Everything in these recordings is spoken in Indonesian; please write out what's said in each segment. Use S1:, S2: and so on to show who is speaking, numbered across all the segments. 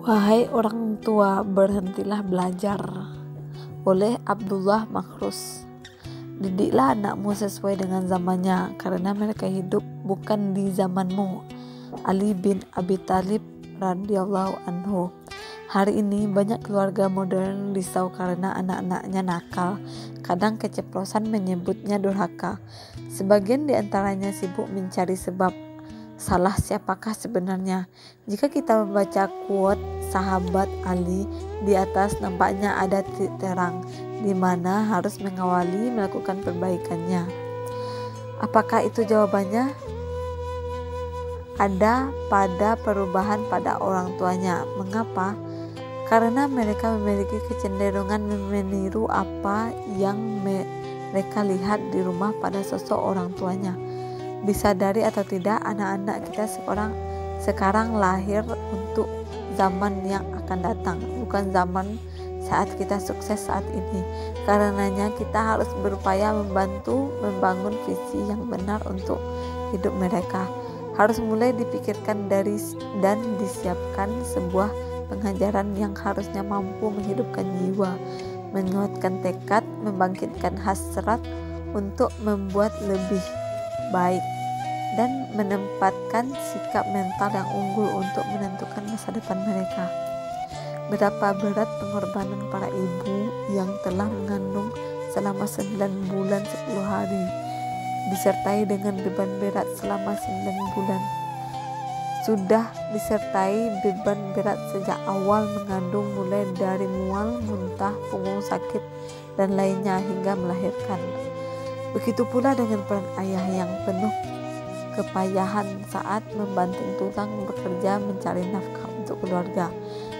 S1: Wahai orang tua, berhentilah belajar. Oleh Abdullah Makhrus. Didiklah anakmu sesuai dengan zamannya, karena mereka hidup bukan di zamanmu. Ali bin Abi Thalib radhiyallahu anhu. Hari ini banyak keluarga modern risau karena anak-anaknya nakal, kadang keceplosan menyebutnya durhaka. Sebagian di antaranya sibuk mencari sebab. Salah siapakah sebenarnya? Jika kita membaca quote sahabat Ali di atas, nampaknya ada titik terang di mana harus mengawali melakukan perbaikannya. Apakah itu jawabannya? Ada pada perubahan pada orang tuanya. Mengapa? Karena mereka memiliki kecenderungan meniru apa yang mereka lihat di rumah pada sosok orang tuanya. Disadari atau tidak, anak-anak kita sekarang lahir untuk zaman yang akan datang, bukan zaman saat kita sukses saat ini. Karenanya kita harus berupaya membantu membangun visi yang benar untuk hidup mereka. Harus mulai dipikirkan dan disiapkan sebuah pengajaran yang harusnya mampu menghidupkan jiwa, menguatkan tekad, membangkitkan hasrat untuk membuat lebih baik, dan menempatkan sikap mental yang unggul untuk menentukan masa depan mereka. Betapa berat pengorbanan para ibu yang telah mengandung selama 9 bulan 10 hari, disertai dengan beban berat selama 9 bulan. Sudah disertai beban berat sejak awal mengandung, mulai dari mual, muntah, punggung sakit, dan lainnya hingga melahirkan. Begitu pula dengan peran ayah yang penuh kepayahan saat membanting tulang bekerja mencari nafkah untuk keluarga.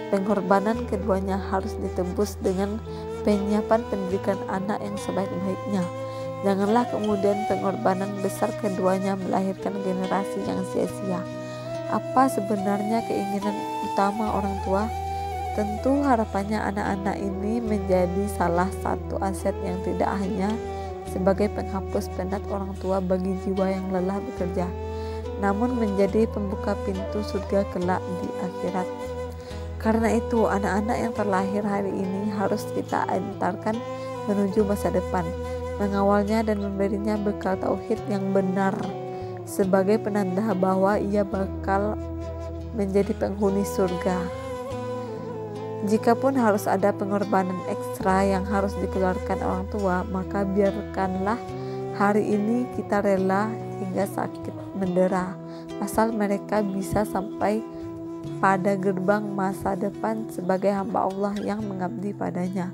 S1: Pengorbanan keduanya harus ditebus dengan penyiapan pendidikan anak yang sebaik-baiknya. Janganlah kemudian pengorbanan besar keduanya melahirkan generasi yang sia-sia. Apa sebenarnya keinginan utama orang tua? Tentu harapannya anak-anak ini menjadi salah satu aset yang tidak hanya sebagai penghapus penat orang tua bagi jiwa yang lelah bekerja, namun menjadi pembuka pintu surga kelak di akhirat. Karena itu, anak-anak yang terlahir hari ini harus kita antarkan menuju masa depan, mengawalnya dan memberinya bekal tauhid yang benar sebagai penanda bahwa ia bakal menjadi penghuni surga. Jikapun harus ada pengorbanan ekstra yang harus dikeluarkan orang tua, maka biarkanlah hari ini kita rela hingga sakit mendera, asal mereka bisa sampai pada gerbang masa depan sebagai hamba Allah yang mengabdi padanya.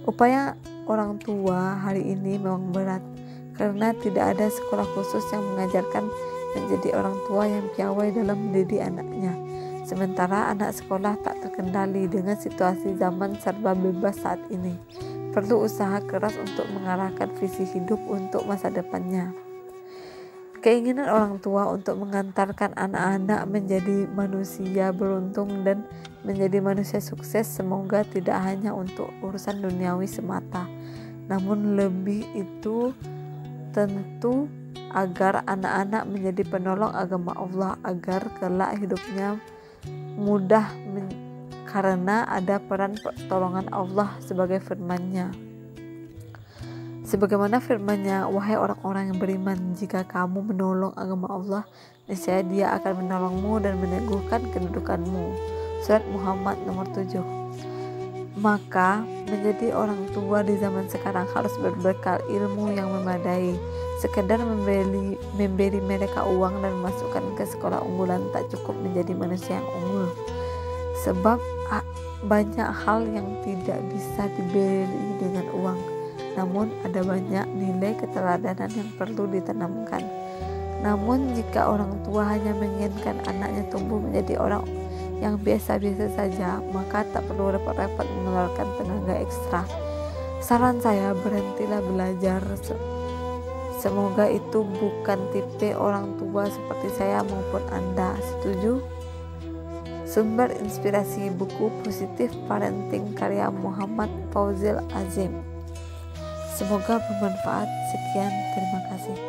S1: Upaya orang tua hari ini memang berat, karena tidak ada sekolah khusus yang mengajarkan menjadi orang tua yang piawai dalam mendidik anaknya. Sementara anak sekolah tak terkendali dengan situasi zaman serba bebas saat ini. Perlu usaha keras untuk mengarahkan visi hidup untuk masa depannya. Keinginan orang tua untuk mengantarkan anak-anak menjadi manusia beruntung dan menjadi manusia sukses semoga tidak hanya untuk urusan duniawi semata, namun lebih itu tentu agar anak-anak menjadi penolong agama Allah, agar kelak hidupnya mudah karena ada peran pertolongan Allah sebagaimana firman-Nya, wahai orang-orang yang beriman, jika kamu menolong agama Allah, niscaya Dia akan menolongmu dan meneguhkan kedudukanmu. Surat Muhammad nomor 7. Maka menjadi orang tua di zaman sekarang harus berbekal ilmu yang memadai. Sekedar memberi mereka uang dan memasukkan ke sekolah unggulan tak cukup menjadi manusia yang unggul. Sebab banyak hal yang tidak bisa dibeli dengan uang, namun ada banyak nilai keteladanan yang perlu ditanamkan. Namun jika orang tua hanya menginginkan anaknya tumbuh menjadi orang yang biasa-biasa saja, maka tak perlu repot-repot mengeluarkan tenaga ekstra. Saran saya, berhentilah belajar. Semoga itu bukan tipe orang tua seperti saya maupun Anda. Setuju? Sumber inspirasi buku Positive Parenting karya Muhammad Fauzi Azim. Semoga bermanfaat. Sekian, terima kasih.